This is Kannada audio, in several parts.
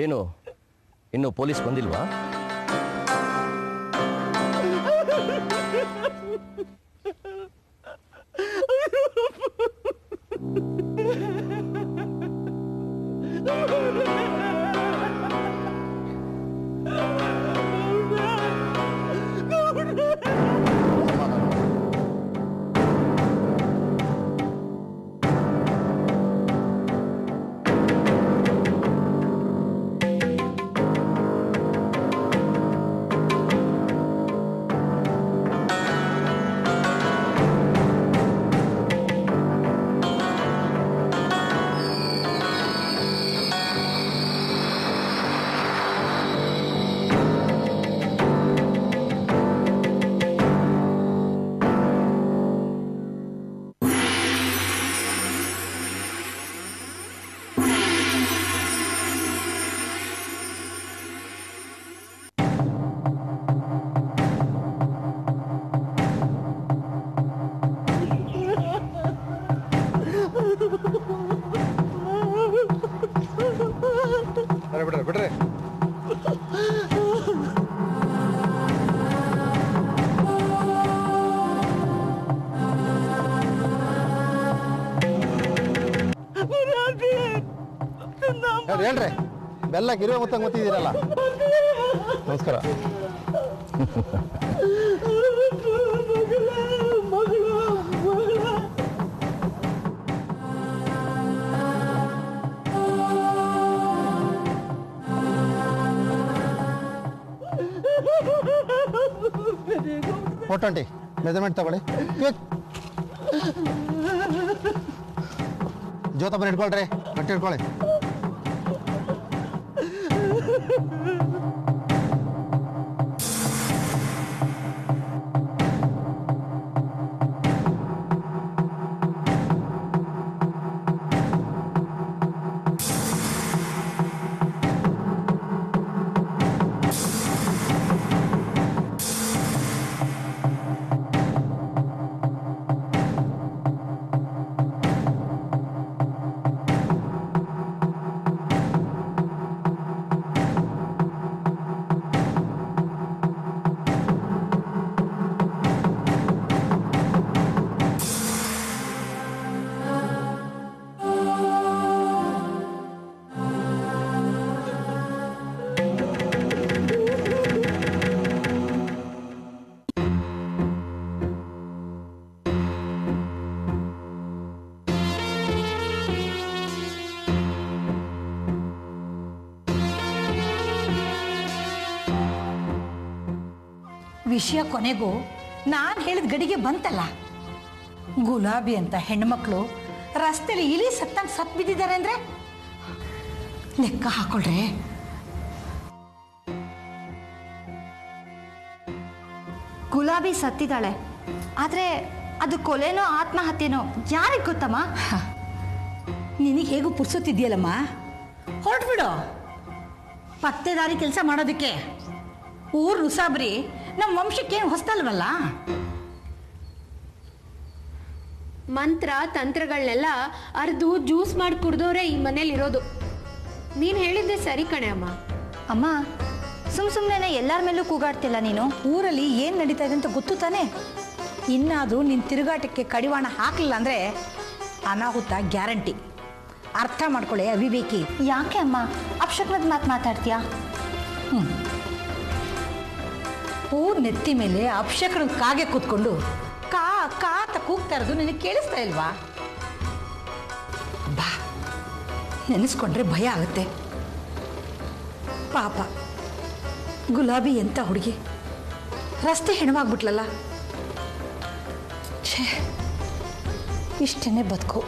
ಏನು ಇನ್ನು ಪೊಲೀಸ್ ಬಂದಿಲ್ವಾ? ಬಿಡ್ರಿ ಹೇಳ್ರಿ ಬೆಲ್ಲ ಗಿರುವ ಮೊತ್ತ ಗೊತ್ತಿದ್ದೀರಲ್ಲ. ನಮಸ್ಕಾರ. ಫೋಟೋಂಟಿ ಮೆಜರ್ಮೆಂಟ್ ತಗೊಳ್ಳಿ. ಜೋತಪ್ಪನ ಇಟ್ಕೊಳ್ರಿ, ಗಟ್ಟಿ ಇಟ್ಕೊಳ್ಳಿ. ವಿಷಯ ಕೊನೆಗೂ ನಾನು ಹೇಳಿದ ಗಡಿಗೆ ಬಂತಲ್ಲ. ಗುಲಾಬಿ ಅಂತ ಹೆಣ್ಮಕ್ಳು ರಸ್ತೆಯಲ್ಲಿ ಇಲಿ ಸತ್ತಂಗೆ ಸತ್ ಬಿದ್ದಿದ್ದಾರೆ ಅಂದ್ರೆ ಲೆಕ್ಕ ಹಾಕೊಳ್ರೆ. ಗುಲಾಬಿ ಸತ್ತಿದ್ದಾಳೆ, ಆದ್ರೆ ಅದು ಕೊಲೆನೋ ಆತ್ಮಹತ್ಯೆನೋ ಯಾರಿಗೆ ಗೊತ್ತಮ್ಮ? ನಿನಗೆ ಹೇಗೂ ಪುರ್ಸೊತ್ತಿದ್ಯಲ್ಲಮ್ಮ, ಹೊರಟ್ಬಿಡು. ಪತ್ತೆದಾರಿ ಕೆಲಸ ಮಾಡೋದಕ್ಕೆ ಊರು ನುಸಾಬ್ರಿ ನಮ್ಮ ವಂಶಕ್ಕೇನು ಹೊಸ್ತಲ್ವಲ್ಲ. ಮಂತ್ರ ತಂತ್ರಗಳನ್ನೆಲ್ಲ ಅರ್ದು ಜ್ಯೂಸ್ ಮಾಡಿ ಕುಡ್ದವ್ರೆ ಈ ಮನೇಲಿ ಇರೋದು. ನೀನು ಹೇಳಿದ್ದೆ ಸರಿ ಕಣೆ ಅಮ್ಮ. ಅಮ್ಮ, ಸುಮ್ಮನೆ ಎಲ್ಲರ ಮೇಲೂ ಕೂಗಾಡ್ತಿಲ್ಲ ನೀನು. ಊರಲ್ಲಿ ಏನು ನಡೀತಾ ಇದೆ ಅಂತ ಗೊತ್ತು ತಾನೆ. ಇನ್ನಾದರೂ ನಿನ್ನ ತಿರುಗಾಟಕ್ಕೆ ಕಡಿವಾಣ ಹಾಕಲಿಲ್ಲ ಅಂದರೆ ಅನಾಹುತ ಗ್ಯಾರಂಟಿ. ಅರ್ಥ ಮಾಡ್ಕೊಳ್ಳಿ ಅವಿವೇಕಿ. ಯಾಕೆ ಅಮ್ಮ ಅಪಶಕ್ನದ ಮಾತು ಮಾತಾಡ್ತೀಯಾ? ಊರ್ ನೆತ್ತಿ ಮೇಲೆ ಅಪಶಕನ ಕಾಗೆ ಕೂತ್ಕೊಂಡು ಕಾ ಕಾ ಅಂತ ಕೂಗ್ತಾ ಇರೋದು ನಿನಗೆ ಕೇಳಿಸ್ತಾ ಇಲ್ವಾ? ಬಾ, ನೆನೆಸ್ಕೊಂಡ್ರೆ ಭಯ ಆಗುತ್ತೆ. ಪಾಪ ಗುಲಾಬಿ ಎಂತ ಹುಡುಗಿ ರಸ್ತೆ ಹೆಣವಾಗ್ಬಿಟ್ಲಲ್ಲ. ಛೇ, ಇಷ್ಟೇ ಬದುಕು.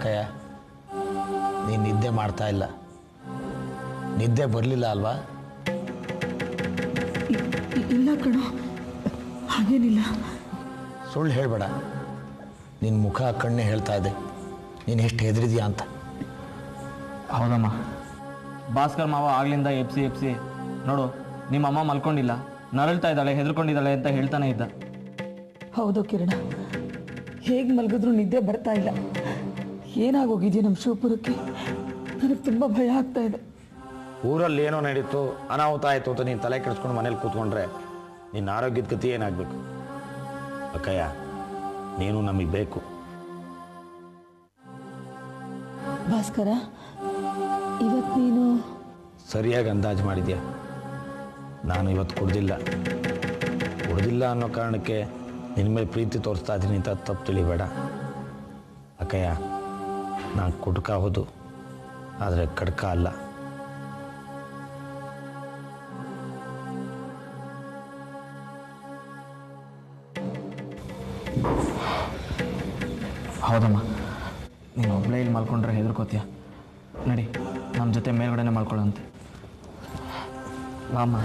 ಯಾಕಯ್ಯ ನೀನು ನಿದ್ದೆ ಮಾಡ್ತಾ ಇಲ್ಲ? ನಿದ್ದೆ ಬರಲಿಲ್ಲ ಅಲ್ವಾ? ಇಲ್ಲ ಕಣೋ, ಹಾಗೇನಿಲ್ಲ. ಸುಳ್ಳು ಹೇಳಬೇಡ. ನಿನ್ನ ಮುಖ ಕಣ್ಣೆ ಹೇಳ್ತಾ ಇದೆ ನೀನು ಎಷ್ಟು ಹೆದರಿದೀಯಾ ಅಂತ. ಹೌದಮ್ಮ, ಭಾಸ್ಕರ್ ಮಾವ ಆಗ್ಲಿಂದ ಎಪ್ಸಿ ನೋಡು, ನಿಮ್ಮಮ್ಮ ಮಲ್ಕೊಂಡಿಲ್ಲ, ನರಳ್ತಾ ಇದ್ದಾಳೆ, ಹೆದರ್ಕೊಂಡಿದ್ದಾಳೆ ಅಂತ ಹೇಳ್ತಾನೆ ಇದ್ದ. ಹೌದು ಕಿರಣ, ಹೇಗೆ ಮಲಗಿದ್ರು ನಿದ್ದೆ ಬರ್ತಾ ಇಲ್ಲ. ಏನಾಗೋಗಿದೆಯಾ ನಮ್ಮ ಶಿವಪುರಕ್ಕೆ? ನನಗೆ ತುಂಬ ಭಯ ಆಗ್ತಾ ಇದೆ. ಊರಲ್ಲಿ ಏನೋ ನಡೀತು, ಅನಾಹುತ ಆಯಿತು ಅಂತ ನೀನು ತಲೆ ಕೆಡಿಸ್ಕೊಂಡು ಮನೇಲಿ ಕೂತ್ಕೊಂಡ್ರೆ ನಿನ್ನ ಆರೋಗ್ಯದ ಗತಿ ಏನಾಗಬೇಕು? ಅಕ್ಕಯ್ಯ, ನೀನು ನಮಗೆ ಬೇಕು. ಭಾಸ್ಕರ, ಇವತ್ತು ನೀನು ಸರಿಯಾಗಿ ಅಂದಾಜು ಮಾಡಿದ್ಯಾ. ನಾನು ಇವತ್ತು ಕುಡ್ದಿಲ್ಲ ಅನ್ನೋ ಕಾರಣಕ್ಕೆ ನಿನ್ನ ಮೇಲೆ ಪ್ರೀತಿ ತೋರಿಸ್ತಾ ಇದ್ದೀನಿ ಅಂತ ತಪ್ಪು ತಿಳಿಬೇಡ. ಅಕ್ಕಯ್ಯ, ನಾನು ಕುಡ್ಕ ಹೌದು, ಆದರೆ ಕಡ್ಕ ಅಲ್ಲ. ಹೌದಮ್ಮ, ನೀನು ಒಬ್ಬಳೇ ಇಲ್ಲಿ ಮಲ್ಕೊಂಡ್ರೆ ಹೆದರ್ಕೋತೀಯ. ನಡಿ, ನಮ್ಮ ಜೊತೆ ಮೇಲ್ಗಡೆನೆ ಮಲ್ಕೊಳ್ಳೋಂತೆ. ಬಾಮ್ಮ.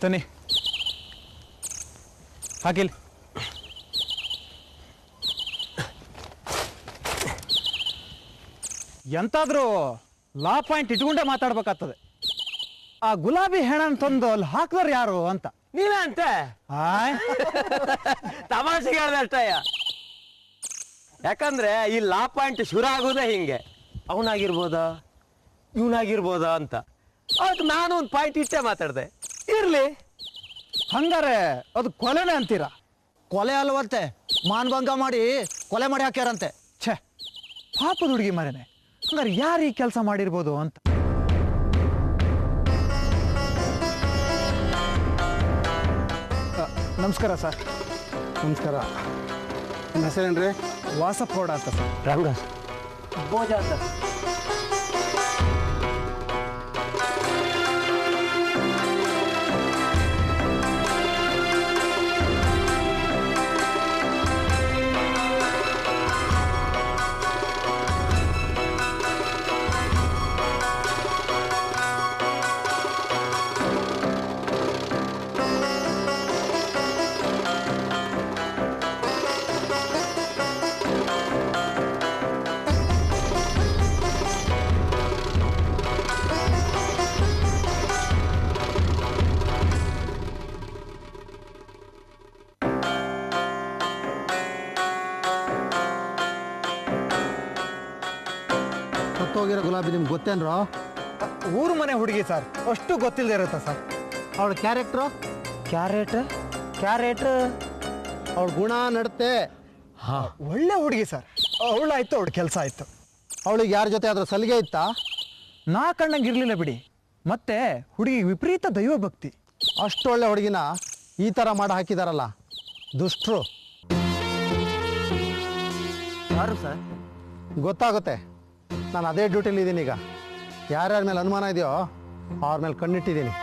ತನಿ ಹಾಕಿಲ್. ಎಂತಾದ್ರೂ ಲಾ ಪಾಯಿಂಟ್ ಇಟ್ಕೊಂಡೇ ಮಾತಾಡ್ಬೇಕಾಗ್ತದೆ. ಆ ಗುಲಾಬಿ ಹೆಣ ಅಂತಂದು ಅಲ್ಲಿ ಹಾಕ್ದವ್ರು ಯಾರು ಅಂತ. ನೀವೇ ಅಂತೆ ಆಯ್ ತಮಾಷೆಗೆ ಹೇಳ್ದೆ ಅಷ್ಟಯ್ಯ. ಯಾಕಂದ್ರೆ ಈ ಲಾ ಪಾಯಿಂಟ್ ಶುರು ಆಗೋದೇ ಹಿಂಗೆ, ಅವನಾಗಿರ್ಬೋದಾ ಇವನಾಗಿರ್ಬೋದಾ ಅಂತ. ಅದಕ್ಕೆ ನಾನು ಒಂದು ಪಾಯಿಂಟ್ ಇಟ್ಟೆ ಮಾತಾಡ್ದೆ. ಇರ್ಲಿ, ಹಂಗಾರೆ ಅದು ಕೊಲೆನೇ ಅಂತೀರಾ? ಕೊಲೆ ಅಲ್ವಂತೆ, ಮಾನಭಂಗ ಮಾಡಿ ಕೊಲೆ ಮಾಡಿ ಹಾಕ್ಯಾರಂತೆ. ಛೇ, ಪಾಪದ ಹುಡುಗಿ ಮರೇನೆ. ಹಂಗಾರೆ ಯಾರು ಈ ಕೆಲಸ ಮಾಡಿರ್ಬೋದು ಅಂತ. ನಮಸ್ಕಾರ ಸರ್. ನಮಸ್ಕಾರ. ನಿಮ್ಮ ಹೆಸರೇನ್ರಿ? ವಾಸಪ್ಪ ಗೌಡ ಅಂತ ಸರ್. ರಂಗ ಬೋಜ ಅಂತ. ಸತ್ತೋಗಿರೋ ಗುಲಾಬಿ ನಿಮ್ಗೆ ಗೊತ್ತೇನ್ರೋ? ಊರು ಮನೆ ಹುಡುಗಿ ಸರ್, ಅಷ್ಟು ಗೊತ್ತಿಲ್ಲದೆ ಇರುತ್ತೆ ಸರ್. ಅವಳ ಕ್ಯಾರೆಕ್ಟ್ರು ಅವಳ ಗುಣ ನಡತೆ ಒಳ್ಳೆ ಹುಡುಗಿ ಸರ್. ಅವಳಾಯ್ತು, ಅವಳ ಕೆಲಸ ಆಯ್ತು. ಅವಳಿಗೆ ಯಾರ ಜೊತೆ ಆದ್ರೂ ಸಲಿಗೆ ಇತ್ತಾ? ನಾ ಕಣ್ಣಂಗೆ ಇರಲಿಲ್ಲ ಬಿಡಿ. ಮತ್ತೆ ಹುಡುಗಿ ವಿಪರೀತ ದೈವ ಭಕ್ತಿ. ಅಷ್ಟು ಒಳ್ಳೆ ಹುಡುಗಿನ ಈ ಥರ ಮಾಡಿ ಹಾಕಿದಾರಲ್ಲ ದುಷ್ಟರು. ಯಾರು ಸರ್? ಗೊತ್ತಾಗುತ್ತೆ. ನಾನು ಅದೇ ಡ್ಯೂಟಿಲಿ ಇದ್ದೀನಿ ಈಗ. ಯಾರ್ಯಾರ ಮೇಲೆ ಅನುಮಾನ ಇದೆಯೋ ಅವ್ರ ಮೇಲೆ ಕಣ್ಣಿಟ್ಟಿದ್ದೀನಿ.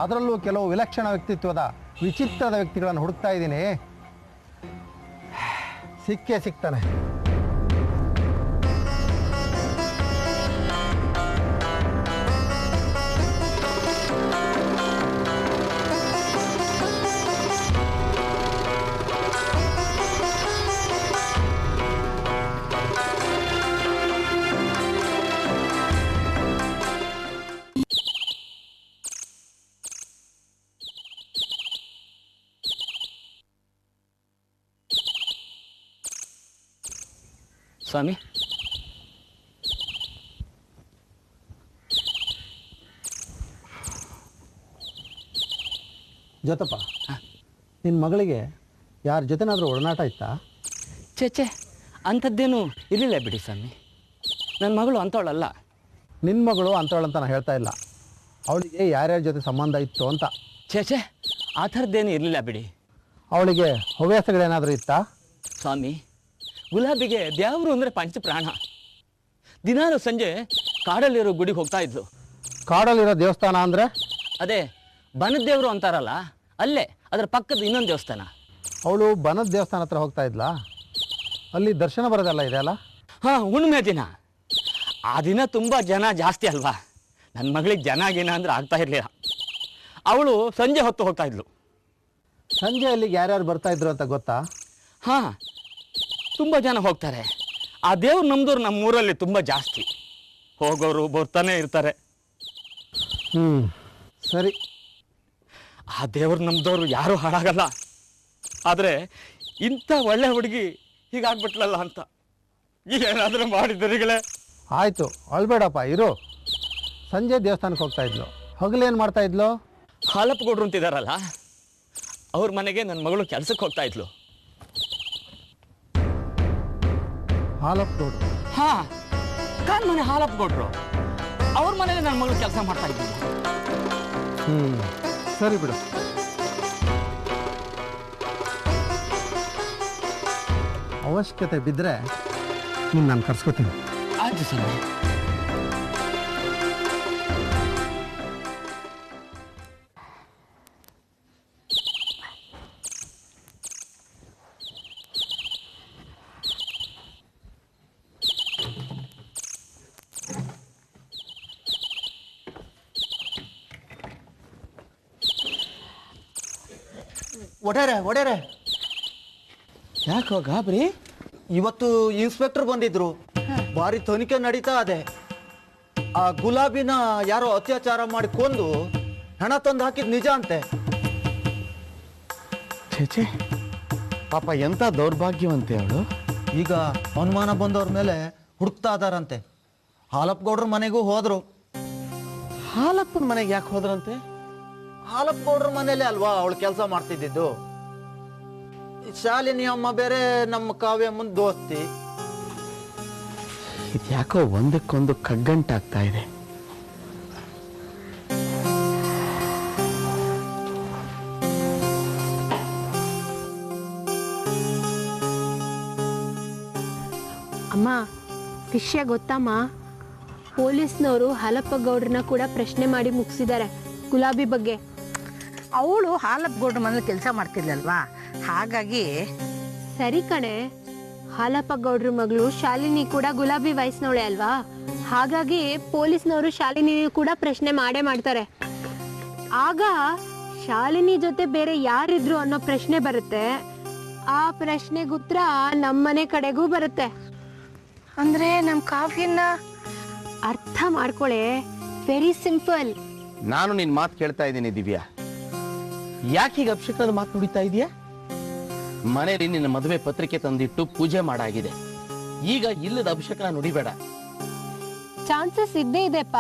ಅದರಲ್ಲೂ ಕೆಲವು ವಿಲಕ್ಷಣ ವ್ಯಕ್ತಿತ್ವದ ವಿಚಿತ್ರದ ವ್ಯಕ್ತಿಗಳನ್ನು ಹುಡುಕ್ತಾ ಇದ್ದೀನಿ. ಸಿಕ್ಕೇ ಸಿಗ್ತಾನೆ. ಸ್ವಾಮಿ, ಜೊತಪ್ಪ ನಿನ್ನ ಮಗಳಿಗೆ ಯಾರ ಜೊತೆನಾದರೂ ಒಡನಾಟ ಇತ್ತಾ? ಚೇಚೆ ಅಂಥದ್ದೇನು ಇರಲಿಲ್ಲ ಬಿಡಿ ಸ್ವಾಮಿ. ನನ್ನ ಮಗಳು ಅಂಥವಳಲ್ಲ. ನಿನ್ನ ಮಗಳು ಅಂಥವಳಂತ ನಾನು ಹೇಳ್ತಾ ಇಲ್ಲ, ಅವಳಿಗೆ ಯಾರ್ಯಾರ ಜೊತೆ ಸಂಬಂಧ ಇತ್ತು ಅಂತ. ಚೇಚೆ ಆ ಥರದ್ದೇನು ಇರಲಿಲ್ಲ ಬಿಡಿ. ಅವಳಿಗೆ ಹವ್ಯಾಸಗಳೇನಾದರೂ ಇತ್ತಾ? ಸ್ವಾಮಿ, ಗುಲಾಬಿಗೆ ದೇವರು ಅಂದರೆ ಪಂಚಪ್ರಾಣ. ದಿನಾಲು ಸಂಜೆ ಕಾಡಲ್ಲಿರೋ ಗುಡಿಗೆ ಹೋಗ್ತಾ ಇದ್ಲು. ಕಾಡಲ್ಲಿರೋ ದೇವಸ್ಥಾನ ಅಂದರೆ? ಅದೇ ಬನದ ದೇವರು ಅಂತಾರಲ್ಲ, ಅಲ್ಲೇ ಅದರ ಪಕ್ಕದ ಇನ್ನೊಂದು ದೇವಸ್ಥಾನ. ಅವಳು ಬನದ ದೇವಸ್ಥಾನ ಹತ್ರ ಹೋಗ್ತಾ ಇದ್ಲಾ? ಅಲ್ಲಿ ದರ್ಶನ ಬರೋದೆಲ್ಲ ಇದೆ ಅಲ್ಲ? ಹಾಂ, ಹುಣ್ಣಿಮೆ ದಿನ. ಆ ದಿನ ತುಂಬ ಜನ ಜಾಸ್ತಿ ಅಲ್ವಾ. ನನ್ನ ಮಗಳಿಗೆ ಜನ ಗಿನ ಅಂದ್ರೆ ಆಗ್ತಾ ಇರಲಿಲ್ಲ. ಅವಳು ಸಂಜೆ ಹೊತ್ತು ಹೋಗ್ತಾ ಇದ್ಲು. ಸಂಜೆ ಅಲ್ಲಿಗೆ ಯಾರ್ಯಾರು ಬರ್ತಾ ಇದ್ರು ಅಂತ ಗೊತ್ತಾ? ಹಾಂ, ತುಂಬ ಜನ ಹೋಗ್ತಾರೆ. ಆ ದೇವ್ರು ನಮ್ಮದವ್ರು ನಮ್ಮೂರಲ್ಲಿ ತುಂಬ ಜಾಸ್ತಿ. ಹೋಗೋರು ಬರ್ತಾನೆ ಇರ್ತಾರೆ. ಸರಿ. ಆ ದೇವ್ರು ನಮ್ಮದವ್ರು ಯಾರೂ ಹಾಳಾಗಲ್ಲ. ಆದರೆ ಇಂಥ ಒಳ್ಳೆ ಹುಡುಗಿ ಹೀಗಾಗ್ಬಿಟ್ಲಲ್ಲ ಅಂತ ಏನಾದರೂ ಮಾಡಿದ್ದರಿಗಳೇ. ಆಯಿತು, ಅಳ್ಬೇಡಪ್ಪ, ಇರು. ಸಂಜೆ ದೇವಸ್ಥಾನಕ್ಕೆ ಹೋಗ್ತಾ ಇದ್ಲು, ಹಗಲೇನು ಮಾಡ್ತಾ ಇದ್ಲು? ಹಾಲಪ್ಪಗೌಡ್ರು ಅಂತಿದಾರಲ್ಲ, ಅವ್ರ ಮನೆಗೆ ನನ್ನ ಮಗಳು ಕೆಲಸಕ್ಕೆ ಹೋಗ್ತಾ ಇದ್ಲು. ಹಾಲಪ್ಪಗೌಡ್ರು? ಹಾಂ, ಕಾನ್ ಮನೆ ಹಾಲಪ್ಪಗೌಡ್ರು. ಅವ್ರ ಮನೇಲಿ ನನ್ನ ಮಗಳು ಕೆಲಸ ಮಾಡ್ತಾ ಇದ್ಲು. ಸರಿ ಬಿಡು. ಅವಶ್ಯಕತೆ ಬಿದ್ದರೆ ನಾನು ಕರ್ಸ್ಕೊತೀನಿ. ಆಯ್ತು ಸರ್. ಒಡೆರೆ ಯಾಕೋ ಗಾಬರಿ? ಇವತ್ತು ಇನ್ಸ್ಪೆಕ್ಟರ್ ಬಂದಿದ್ರು, ಭಾರಿ ತನಿಖೆ ನಡೀತಾ ಇದೆ. ಆ ಗುಲಾಬಿನ ಯಾರೋ ಅತ್ಯಾಚಾರ ಮಾಡಿ ಕೊಂದು ಹಣ ತಂದು ಹಾಕಿದ್ ನಿಜ ಅಂತೆ. ಛೇ, ಪಾಪ ಎಂತ ದೌರ್ಭಾಗ್ಯವಂತೆ ಅವಳು. ಈಗ ಅನುಮಾನ ಬಂದವ್ರ ಮೇಲೆ ಹುಡುಕ್ತಾ ಇದಾರಂತೆ. ಹಾಲಪ್ಪಗೌಡ್ರ ಮನೆಗೂ ಹೋದ್ರು. ಹಾಲಪ್ಪನ ಮನೆಗೆ ಯಾಕೆ ಹೋದ್ರಂತೆ? ಹಾಲಪ್ಪಗೌಡ್ರ ಮನೇಲೆ ಅಲ್ವಾ ಅವಳು ಕೆಲಸ ಮಾಡ್ತಿದ್ದಿದ್ದು. ಶಾಲಿನಿ ಅಮ್ಮ ಬೇರೆ ನಮ್ಮ ಕಾವ್ಯಮ್ಮನ ದೋಸ್ತಿ. ಇದ್ಯಾಕೋ ಒಂದಕ್ಕೊಂದು ಕಗ್ಗಂಟಾಗ್ತಾ ಇದೆ. ಅಮ್ಮ, ವಿಷಯ ಗೊತ್ತಮ್ಮ? ಪೊಲೀಸ್ನವರು ಹಾಲಪ್ಪಗೌಡ್ರನ್ನ ಕೂಡ ಪ್ರಶ್ನೆ ಮಾಡಿ ಮುಗಿಸಿದ್ದಾರೆ ಗುಲಾಬಿ ಬಗ್ಗೆ. ಅವಳು ಹಾಲಪ್ಪಗೌಡ್ರ ಮನೇಲಿ ಕೆಲಸ ಮಾಡ್ತಿದ್ಲಲ್ವಾ, ಹಾಗಾಗಿ. ಸರಿ ಕಣೆ, ಹಾಲಪ್ಪಗೌಡ್ರ ಮಗಳು ಶಾಲಿನಿ ಕೂಡ ಗುಲಾಬಿ ವಯಸ್ಸಿನವಳೆ ಅಲ್ವಾ, ಹಾಗಾಗಿ ಪೊಲೀಸ್ನವರು ಶಾಲಿನಿ ಕೂಡ ಪ್ರಶ್ನೆ ಮಾಡೇ ಮಾಡ್ತಾರೆ. ಆಗ ಶಾಲಿನಿ ಜೊತೆ ಬೇರೆ ಯಾರಿದ್ರು ಅನ್ನೋ ಪ್ರಶ್ನೆ ಬರುತ್ತೆ. ಆ ಪ್ರಶ್ನೆಗೆ ಉತ್ತರ ನಮ್ಮನೆ ಕಡೆಗೂ ಬರುತ್ತೆ. ಅಂದ್ರೆ ನಮ್ಮ ಕಾವ್ಯನ ಅರ್ಥ ಮಾಡ್ಕೊಳೆ. Very simple. ನಾನು ನಿನ್ ಮಾತು ಕೇಳ್ತಾ ಇದ್ದೀನಿ ದಿವ್ಯಾ. ಯಾಕೆ ಈಗ ಅಭಿಷೇಕದ ಮಾತು ನುಡಿತಾ ಇದೆಯಾ? ಮನೇಲಿ ನಿನ್ನ ಮದುವೆ ಪತ್ರಿಕೆ ತಂದಿಟ್ಟು ಪೂಜೆ ಮಾಡಾಗಿದೆ. ಈಗ ಇಲ್ಲದ ಅಭಿಷೇಕನ ನುಡಿಬೇಡ. ಚಾನ್ಸಸ್ ಇದ್ದೇ ಇದೆಪ್ಪ.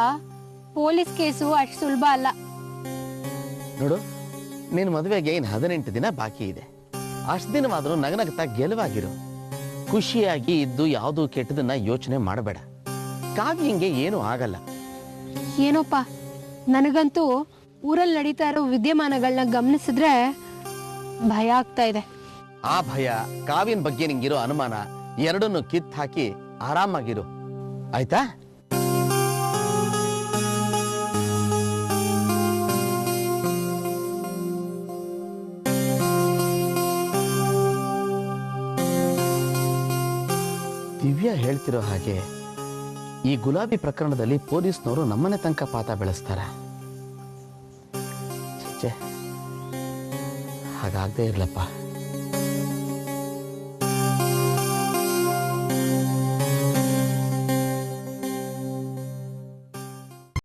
ಪೊಲೀಸ್ ಕೇಸು ಅಷ್ಟು ಸುಲಭ ಅಲ್ಲ. ನೋಡು, ನಿನ್ನ ಮದುವೆಗೆ ಇನ್ನು 18 ದಿನ ಬಾಕಿ ಇದೆ. ಅಷ್ಟು ದಿನವಾದ್ರೂ ನಗನಗ್ತಾ ಗೆಲುವಾಗಿರು. ಖುಷಿಯಾಗಿ ಇದ್ದು ಯಾವುದು ಕೆಟ್ಟದನ್ನ ಯೋಚನೆ ಮಾಡಬೇಡ. ಕಾವ್ಯಂಗೆ ಏನೂ ಆಗಲ್ಲ. ಏನೋಪ್ಪ, ನನಗಂತೂ ಊರಲ್ಲಿ ನಡೀತಾ ಇರೋ ವಿದ್ಯಮಾನಗಳನ್ನ ಗಮನಿಸಿದ್ರೆ ಭಯ ಆಗ್ತಾ ಇದೆ. ಆ ಭಯ, ಕಾವ್ಯನ ಬಗ್ಗೆ ನಿಂಗಿರೋ ಅನುಮಾನ ಎರಡನ್ನು ಕಿತ್ತು ಹಾಕಿ ಆರಾಮಾಗಿರು, ಆಯ್ತಾ? ದಿವ್ಯಾ ಹೇಳ್ತಿರೋ ಹಾಗೆ ಈ ಗುಲಾಬಿ ಪ್ರಕರಣದಲ್ಲಿ ಪೊಲೀಸ್ನವರು ನಮ್ಮನೆ ತನಕ ಪಾತ ಬೆಳೆಸ್ತಾರೆ. ಹಾಗಾಗದೇ ಇರ್ಲಪ್ಪ.